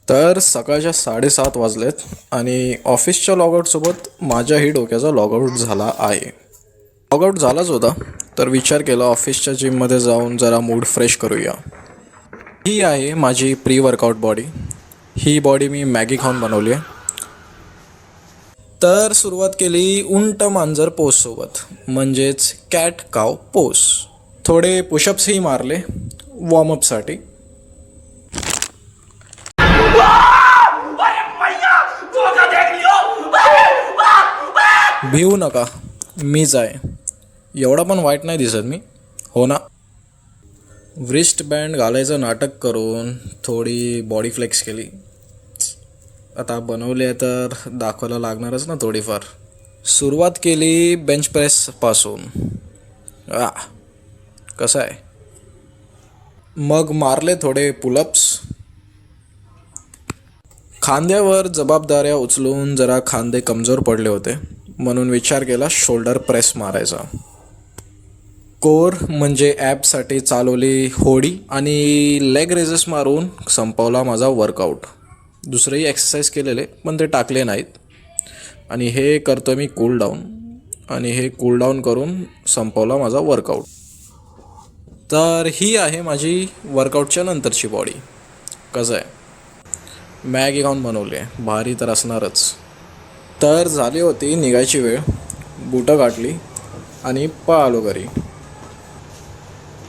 तर सकाळच्या 7:30 वाजलेत आणि ऑफिसच्या लॉगआउटसोबत माझ्याही डोक्याचा लॉगआउट झाला आहे. लॉगआउट झालाच होता, तर विचार केला ऑफिसच्या जिममध्ये जाऊन जरा मूड फ्रेश करूया. ही आहे माझी प्री वर्कआउट बॉडी. ही बॉडी मी मॅगी खाऊन बनवली आहे. तर सुरुवात केली उंट मांजर पोजसोबत, म्हणजेच कॅट काव पोज. थोडे पुशअप्सही मारले वॉर्मअपसाठी. भिवू नका, मीच आहे. एवढा पण वाईट नाही दिसत मी, हो ना. व्रिस्ट बँड घालायचं नाटक करून थोडी बॉडी फ्लेक्स केली. आता बनवली आहे तर दाखवायला लागणारच ना थोडीफार. सुरुवात केली बेंच प्रेसपासून. कसं आहे. मग मारले थोडे पुलअप्स. खांद्यावर जबाबदाऱ्या उचलून जरा खांदे कमजोर पडले होते, म्हणून विचार केला शोल्डर प्रेस मारायचा. कोर म्हणजे ॲपसाठी चालवली होडी आणि लेग रेजेस मारून संपवला माझा वर्कआउट. दुसरेही एक्सरसाइज केलेले पण ते टाकले नाहीत. आणि हे करतो मी कूल डाऊन, आणि हे कूल डाऊन करून संपवला माझा वर्कआउट. तर ही आहे माझी वर्कआउटच्या नंतरची बॉडी. कसं आहे, मॅगी खाऊन बनवली आहे, भारी तर असणारच. तर झाली होती निघायची वेळ. बुटं गाठली आणि पळालो घरी.